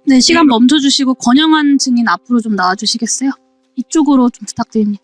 네, 시간 멈춰주시고 권영환 증인 앞으로 좀 나와주시겠어요? 이쪽으로 좀 부탁드립니다.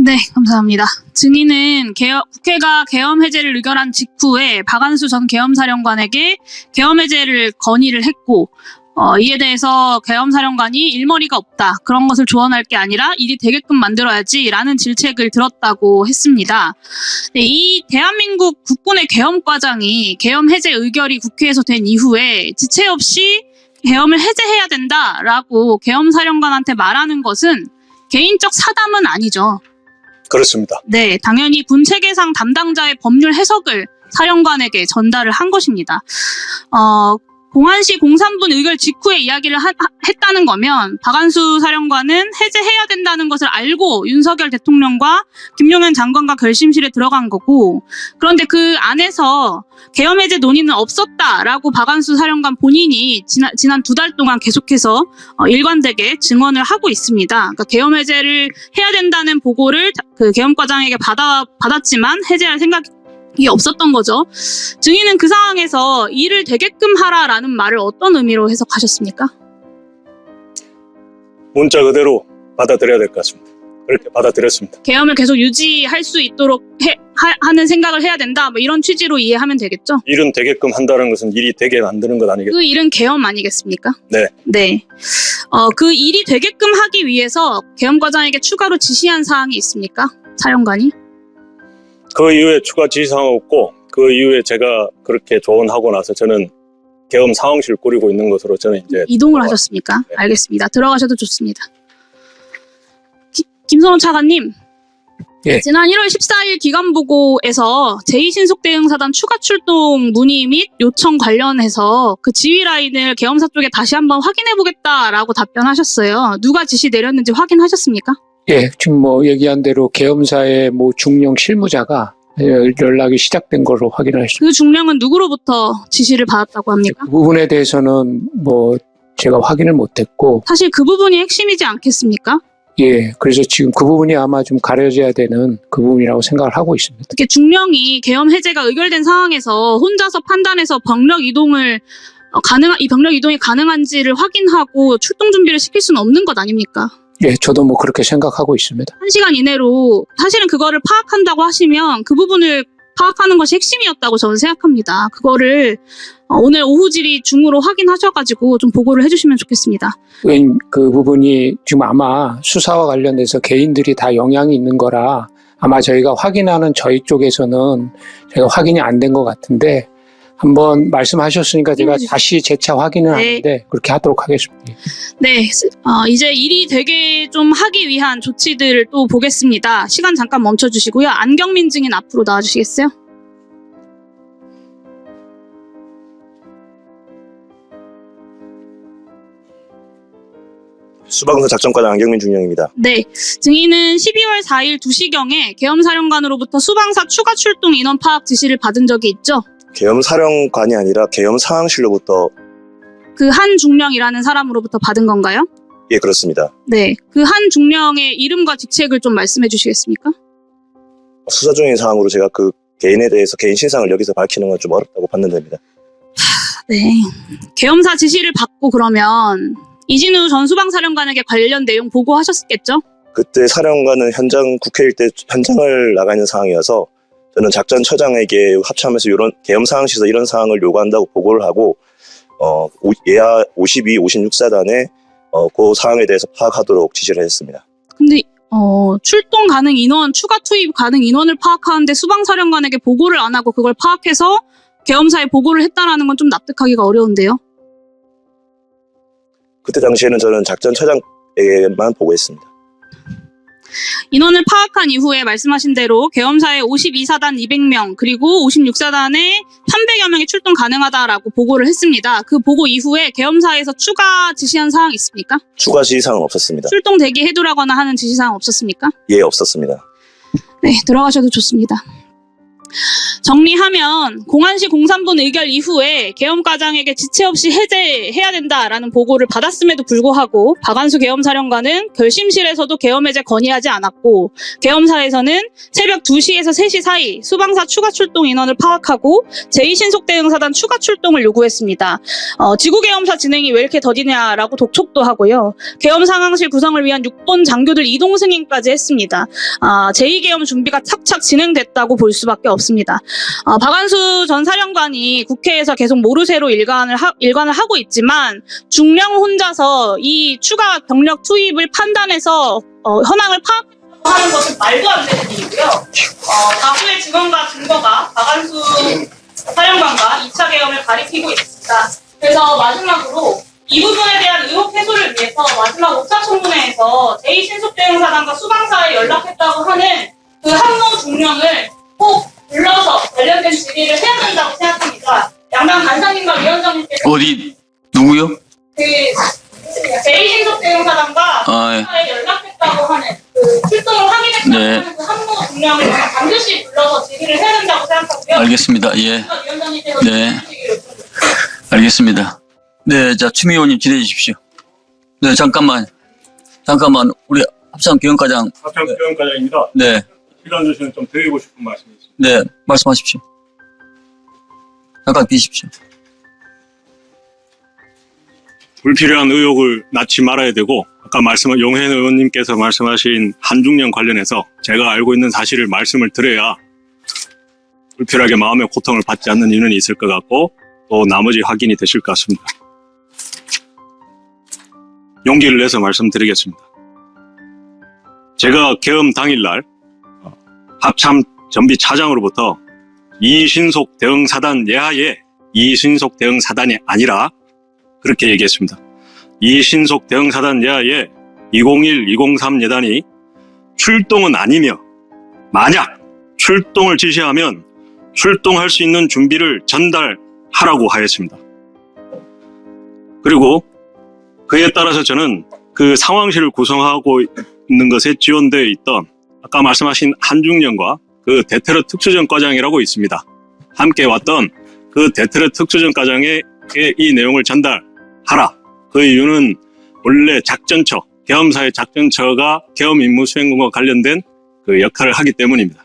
네, 감사합니다. 증인은 국회가 계엄 해제를 의결한 직후에 박안수 전 계엄사령관에게 계엄 해제를 건의를 했고 이에 대해서 계엄사령관이 일머리가 없다. 그런 것을 조언할 게 아니라 일이 되게끔 만들어야지 라는 질책을 들었다고 했습니다. 네, 이 대한민국 국군의 계엄과장이 계엄 해제 의결이 국회에서 된 이후에 지체 없이 계엄을 해제해야 된다라고 계엄사령관한테 말하는 것은 개인적 사담은 아니죠. 그렇습니다. 네, 당연히 군 체계상 담당자의 법률 해석을 사령관에게 전달을 한 것입니다. 공안시 03분 의결 직후에 이야기를 했다는 거면 박안수 사령관은 해제해야 된다는 것을 알고 윤석열 대통령과 김용현 장관과 결심실에 들어간 거고, 그런데 그 안에서 계엄 해제 논의는 없었다라고 박안수 사령관 본인이 지난 2달 동안 계속해서 일관되게 증언을 하고 있습니다. 그러니까 계엄 해제를 해야 된다는 보고를 그 계엄과장에게 받았지만 해제할 생각이 없었던 거죠. 증인은 그 상황에서 일을 되게끔 하라라는 말을 어떤 의미로 해석하셨습니까? 문자 그대로 받아들여야 될 것 같습니다. 그렇게 받아들였습니다. 계엄을 계속 유지할 수 있도록 하는 생각을 해야 된다, 뭐 이런 취지로 이해하면 되겠죠? 일은 되게끔 한다는 것은 일이 되게 만드는 것 아니겠습니까? 그 일은 계엄 아니겠습니까? 네. 네. 그 일이 되게끔 하기 위해서 계엄과장에게 추가로 지시한 사항이 있습니까? 사령관이? 그 이후에 추가 지시사항 없고, 그 이후에 제가 그렇게 조언하고 나서 저는 계엄 상황실 꾸리고 있는 것으로 저는 이제 이동을 하셨습니까? 네. 알겠습니다. 들어가셔도 좋습니다. 김선호 차관님. 예. 지난 1월 14일 기간보고에서 제2신속대응사단 추가 출동 문의 및 요청 관련해서 그 지휘 라인을 계엄사 쪽에 다시 한번 확인해보겠다라고 답변하셨어요. 누가 지시 내렸는지 확인하셨습니까? 예, 지금 뭐 얘기한 대로 계엄사의 뭐 중령 실무자가 연락이 시작된 걸로 확인할 수 있습니다. 그 중령은 누구로부터 지시를 받았다고 합니까? 그 부분에 대해서는 뭐 제가 확인을 못했고, 사실 그 부분이 핵심이지 않겠습니까? 예, 그래서 지금 그 부분이 아마 좀 가려져야 되는 그 부분이라고 생각을 하고 있습니다. 특히 중령이 계엄 해제가 의결된 상황에서 혼자서 판단해서 병력 이동을 이 병력 이동이 가능한지를 확인하고 출동 준비를 시킬 수는 없는 것 아닙니까? 예, 저도 뭐 그렇게 생각하고 있습니다. 1시간 이내로 사실은 그거를 파악한다고 하시면 그 부분을 파악하는 것이 핵심이었다고 저는 생각합니다. 그거를 오늘 오후 질의 중으로 확인하셔가지고 좀 보고를 해주시면 좋겠습니다. 그 부분이 지금 아마 수사와 관련돼서 개인들이 다 영향이 있는 거라 아마 저희가 확인하는 저희 쪽에서는 저희가 확인이 안 된 것 같은데, 한번 말씀하셨으니까 제가 다시 재차 확인을 하는데 그렇게 하도록 하겠습니다. 네, 이제 일이 되게 좀 하기 위한 조치들을 또 보겠습니다. 시간 잠깐 멈춰주시고요. 안경민 증인 앞으로 나와주시겠어요? 수방사 작전과장 안경민 중령입니다. 네, 증인은 12월 4일 2시경에 계엄사령관으로부터 수방사 추가 출동 인원 파악 지시를 받은 적이 있죠? 계엄사령관이 아니라 계엄상황실로부터. 그 한 중령이라는 사람으로부터 받은 건가요? 예, 그렇습니다. 네, 그 한 중령의 이름과 직책을 좀 말씀해 주시겠습니까? 수사 중인 사항으로 제가 그 개인에 대해서 개인 신상을 여기서 밝히는 건 좀 어렵다고 판단됩니다. 네, 계엄사 지시를 받고 그러면 이진우 전 수방사령관에게 관련 내용 보고하셨겠죠? 그때 사령관은 국회일 때 현장을 나가 있는 상황이어서 저는 작전처장에게 합참에서 이런 계엄상황실에서 이런 사항을 요구한다고 보고를 하고 예하 52, 56사단에 그 사항에 대해서 파악하도록 지시를 했습니다. 근데 출동 가능 인원, 추가 투입 가능 인원을 파악하는데 수방사령관에게 보고를 안 하고 그걸 파악해서 계엄사에 보고를 했다라는 건 좀 납득하기가 어려운데요. 그때 당시에는 저는 작전처장에게만 보고했습니다. 인원을 파악한 이후에 말씀하신 대로 계엄사에 52사단 200명 그리고 56사단에 300여 명이 출동 가능하다라고 보고를 했습니다. 그 보고 이후에 계엄사에서 추가 지시한 사항 있습니까? 추가 지시사항은 없었습니다. 출동 대기해두라거나 하는 지시사항 없었습니까? 예, 없었습니다. 네, 들어가셔도 좋습니다. 정리하면 공안시 공산분 의결 이후에 계엄과장에게 지체 없이 해제해야 된다라는 보고를 받았음에도 불구하고 박한수 계엄사령관은 결심실에서도 계엄 해제 건의하지 않았고 계엄사에서는 새벽 2시에서 3시 사이 수방사 추가 출동 인원을 파악하고 제2신속대응사단 추가 출동을 요구했습니다. 지구계엄사 진행이 왜 이렇게 더디냐라고 독촉도 하고요. 계엄상황실 구성을 위한 6본 장교들 이동 승인까지 했습니다. 제2계엄 준비가 착착 진행됐다고 볼 수밖에 없습니다. 박한수 전 사령관이 국회에서 계속 모르쇠로 일관을 하고 있지만 중령 혼자서 이 추가 병력 투입을 판단해서 현황을 파악하는 것은 말도 안 되는 일이고요. 다수의 증언과 증거가 박한수 사령관과 2차 계엄을 가리키고 있습니다. 그래서 마지막으로 이 부분에 대한 의혹 해소를 위해서 마지막 5차 청문회에서 제2신속대응사단과 수방사에 연락했다고 하는 그 한모 중령을 꼭 불러서 관련된 질의를 해야 된다고 생각합니다. 양당 간사님과 위원장님께서 어디 누구요? 그 제2신속대응사단과 수방사에 연락했다고 하는 그 출동을 확인했다고 네. 하는 그 한모 중령을 반드시 불러서 질의를 해야 된다고 생각하고요. 알겠습니다. 예. 위원장님께서 네. 알겠습니다. 네, 자, 추미애 의원님 기대해 주십시오. 네, 잠깐만, 우리 합참 계엄과장. 합참 계엄과장입니다. 네, 시간 주시면 좀 드리고 싶은 말씀이 있습니다. 네, 말씀하십시오. 잠깐 계십시오. 불필요한 의혹을 낳지 말아야 되고, 아까 용현 의원님께서 말씀하신 한중령 관련해서 제가 알고 있는 사실을 말씀을 드려야 불필요하게 마음의 고통을 받지 않는 이유는 있을 것 같고, 또 나머지 확인이 되실 것 같습니다. 용기를 내서 말씀드리겠습니다. 제가 계엄 당일날 합참 전비 차장으로부터 이신속 대응사단 예하에 이신속 대응사단이 아니라 그렇게 얘기했습니다. 이신속 대응사단 예하에 201, 203 예단이 출동은 아니며 만약 출동을 지시하면 출동할 수 있는 준비를 전달하라고 하였습니다. 그리고 그에 따라서 저는 그 상황실을 구성하고 있는 것에 지원되어 있던 아까 말씀하신 한중령과 그 대테러 특수전 과장이라고 있습니다. 함께 왔던 그 대테러 특수전 과장에게 이 내용을 전달하라. 그 이유는 원래 작전처, 계엄사의 작전처가 계엄 임무 수행과 관련된 그 역할을 하기 때문입니다.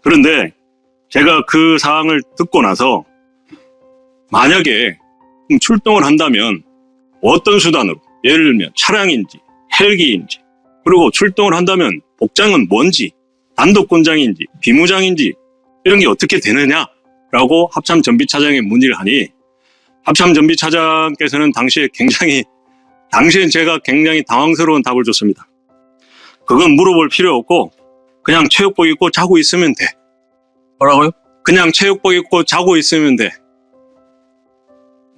그런데 제가 그 사항을 듣고 나서 만약에 출동을 한다면 어떤 수단으로, 예를 들면 차량인지 헬기인지, 그리고 출동을 한다면 복장은 뭔지, 단독권장인지 비무장인지 이런 게 어떻게 되느냐라고 합참전비차장에 문의를 하니 합참전비차장께서는 당시엔 제가 굉장히 당황스러운 답을 줬습니다. 그건 물어볼 필요 없고 그냥 체육복 입고 자고 있으면 돼. 뭐라고요? 그냥 체육복 입고 자고 있으면 돼.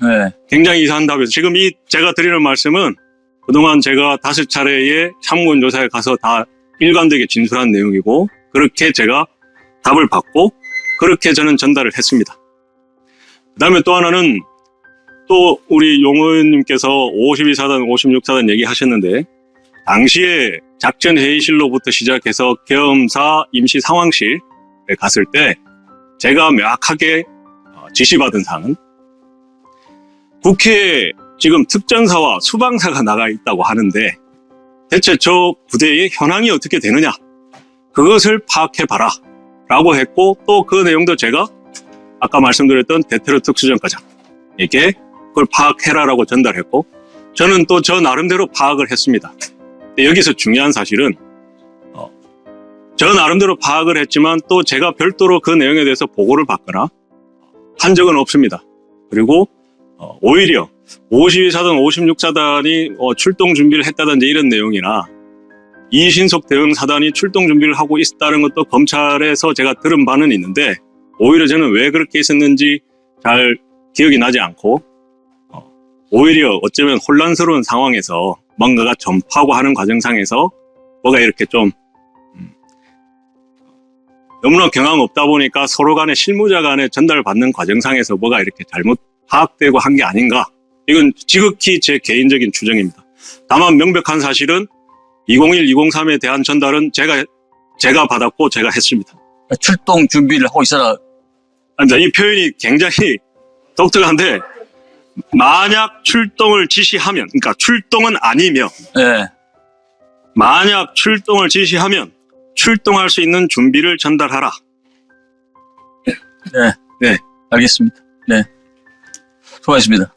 네. 굉장히 이상한 답이었어요. 지금 제가 드리는 말씀은 그동안 제가 5차례의 참고인 조사에 가서 다 일관되게 진술한 내용이고 그렇게 제가 답을 받고 그렇게 저는 전달을 했습니다. 그 다음에 또 하나는 또 우리 용 의원님께서 52사단, 56사단 얘기하셨는데 당시에 작전회의실로부터 시작해서 계엄사 임시 상황실에 갔을 때 제가 명확하게 지시받은 사항은 국회에 지금 특전사와 수방사가 나가 있다고 하는데 대체 저 부대의 현황이 어떻게 되느냐 그것을 파악해봐라 라고 했고 또 그 내용도 제가 아까 말씀드렸던 대테러 특수전과장에게 그걸 파악해라라고 전달했고 저는 또 저 나름대로 파악을 했습니다. 여기서 중요한 사실은 저 나름대로 파악을 했지만 또 제가 별도로 그 내용에 대해서 보고를 받거나 한 적은 없습니다. 그리고 오히려 52사단, 56사단이 출동 준비를 했다든지 이런 내용이나 이신속 대응사단이 출동 준비를 하고 있었다는 것도 검찰에서 제가 들은 바는 있는데 오히려 저는 왜 그렇게 있었는지 잘 기억이 나지 않고 오히려 어쩌면 혼란스러운 상황에서 뭔가가 전파하고 하는 과정상에서 뭐가 이렇게 좀 너무나 경험 없다 보니까 서로 간에 실무자 간에 전달받는 과정상에서 뭐가 이렇게 잘못 파악되고 한 게 아닌가. 이건 지극히 제 개인적인 추정입니다. 다만 명백한 사실은 201, 203에 대한 전달은 제가 받았고 제가 했습니다. 출동 준비를 하고 있어라 이 표현이 굉장히 독특한데, 만약 출동을 지시하면, 그러니까 출동은 아니면, 네. 만약 출동을 지시하면 출동할 수 있는 준비를 전달하라. 네. 네. 알겠습니다. 네. 수고하셨습니다.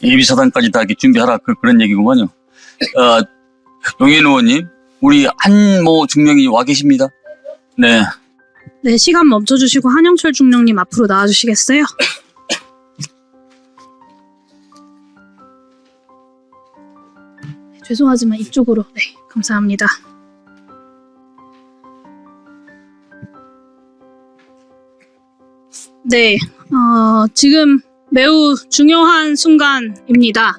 예비사단까지 다 이렇게 준비하라. 그런 얘기구만요. 용인 의원님, 우리 한모 중령이 와 계십니다. 네. 네, 시간 멈춰주시고 한영철 중령님 앞으로 나와주시겠어요? 죄송하지만 이쪽으로. 네, 감사합니다. 네, 지금 매우 중요한 순간입니다.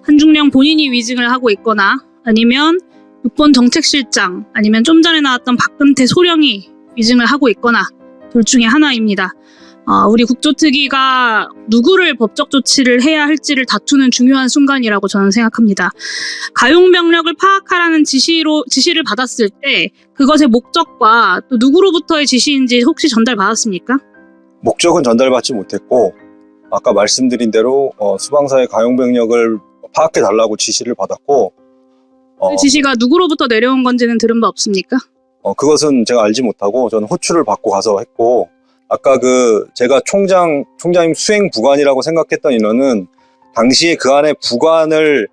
한중령 본인이 위증을 하고 있거나 아니면 6번 정책실장 아니면 좀 전에 나왔던 박근태 소령이 위증을 하고 있거나 둘 중에 하나입니다. 우리 국조특위가 누구를 법적 조치를 해야 할지를 다투는 중요한 순간이라고 저는 생각합니다. 가용병력을 파악하라는 지시를 받았을 때 그것의 목적과 또 누구로부터의 지시인지 혹시 전달받았습니까? 목적은 전달받지 못했고 아까 말씀드린 대로 수방사의 가용병력을 파악해달라고 지시를 받았고 그 지시가 누구로부터 내려온 건지는 들은 바 없습니까? 그것은 제가 알지 못하고 저는 호출을 받고 가서 했고 아까 제가 총장님 수행 부관이라고 생각했던 인원은 당시에 그 안에 부관을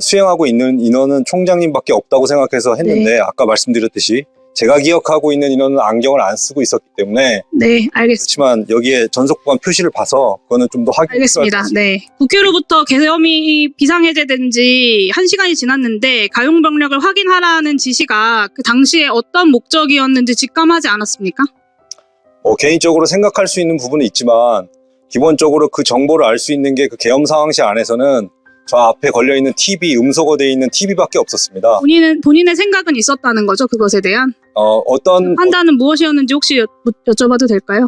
수행하고 있는 인원은 총장님밖에 없다고 생각해서 했는데 네. 아까 말씀드렸듯이 제가 기억하고 있는 인원은 안경을 안 쓰고 있었기 때문에 네, 알겠습니다. 그렇지만 여기에 전속부관 표시를 봐서 그거는 좀 더 확인이 필요할 것 알겠습니다. 같습니다. 네. 국회로부터 계엄이 비상해제된 지 1시간이 지났는데 가용병력을 확인하라는 지시가 그 당시에 어떤 목적이었는지 직감하지 않았습니까? 개인적으로 생각할 수 있는 부분은 있지만 기본적으로 그 정보를 알 수 있는 게 그 계엄 상황실 안에서는 저 앞에 걸려있는 TV, 음소거되어 있는 TV밖에 없었습니다. 본인의 생각은 있었다는 거죠, 그것에 대한? 어떤 판단은 무엇이었는지 혹시 여쭤봐도 될까요?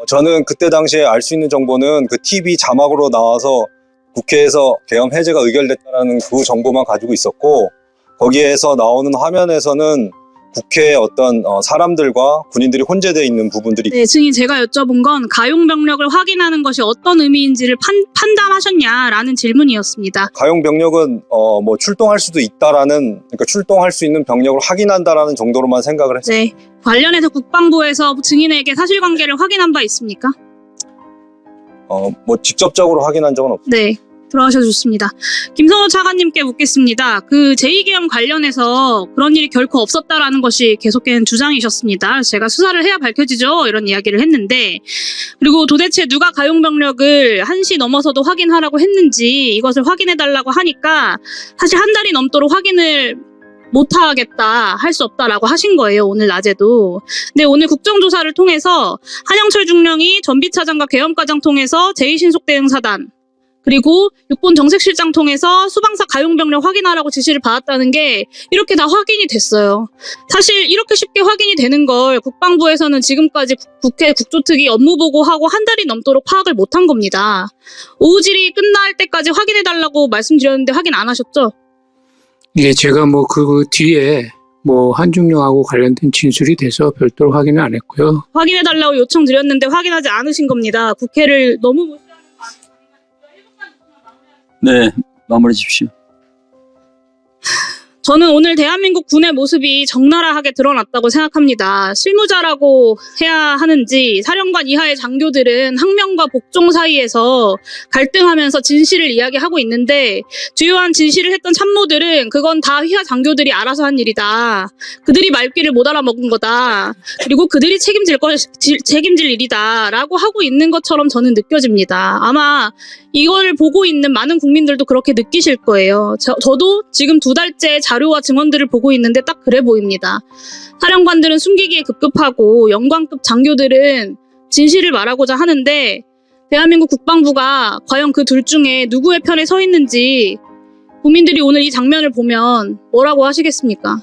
저는 그때 당시에 알 수 있는 정보는 그 TV 자막으로 나와서 국회에서 계엄 해제가 의결됐다는 그 정보만 가지고 있었고 거기에서 나오는 화면에서는 국회에 어떤 사람들과 군인들이 혼재되어 있는 부분들이 네, 증인 제가 여쭤본 건 가용병력을 확인하는 것이 어떤 의미인지를 판단하셨냐라는 질문이었습니다. 가용 병력은 뭐 출동할 수도 있다라는 그러니까 출동할 수 있는 병력을 확인한다라는 정도로만 생각을 했어요. 네, 관련해서 국방부에서 증인에게 사실관계를 확인한 바 있습니까? 뭐 직접적으로 확인한 적은 없어요. 네, 들어가셔도 좋습니다. 김성호 차관님께 묻겠습니다. 그 제2계엄 관련해서 그런 일이 결코 없었다라는 것이 계속된 주장이셨습니다. 제가 수사를 해야 밝혀지죠, 이런 이야기를 했는데, 그리고 도대체 누가 가용병력을 1시 넘어서도 확인하라고 했는지 이것을 확인해달라고 하니까 사실 한 달이 넘도록 확인을 못하겠다, 할 수 없다라고 하신 거예요, 오늘 낮에도. 근데 오늘 국정조사를 통해서 한영철 중령이 전비차장과 계엄과장 통해서 제2신속대응사단 그리고 6본 정책실장 통해서 수방사 가용병력 확인하라고 지시를 받았다는 게 이렇게 다 확인이 됐어요. 사실 이렇게 쉽게 확인이 되는 걸 국방부에서는 지금까지 국회 국조특위 업무보고하고 한 달이 넘도록 파악을 못한 겁니다. 오후질이 끝날 때까지 확인해달라고 말씀드렸는데 확인 안 하셨죠? 예, 제가 뭐 그 뒤에 뭐 한중령하고 관련된 진술이 돼서 별도로 확인은 안 했고요. 확인해달라고 요청드렸는데 확인하지 않으신 겁니다. 국회를 너무 무시하는 거 아니에요? 네. 마무리해 주십시오. 저는 오늘 대한민국 군의 모습이 적나라하게 드러났다고 생각합니다. 실무자라고 해야 하는지 사령관 이하의 장교들은 항명과 복종 사이에서 갈등하면서 진실을 이야기하고 있는데 주요한 진실을 했던 참모들은 그건 다 휘하 장교들이 알아서 한 일이다. 그들이 말귀를 못 알아먹은 거다. 그리고 그들이 책임질 일이다. 라고 하고 있는 것처럼 저는 느껴집니다. 아마 이걸 보고 있는 많은 국민들도 그렇게 느끼실 거예요. 저도 지금 2달째 자료와 증언들을 보고 있는데 딱 그래 보입니다. 사령관들은 숨기기에 급급하고 영광급 장교들은 진실을 말하고자 하는데 대한민국 국방부가 과연 그 둘 중에 누구의 편에 서 있는지 국민들이 오늘 이 장면을 보면 뭐라고 하시겠습니까?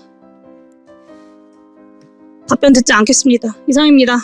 답변 듣지 않겠습니다. 이상입니다.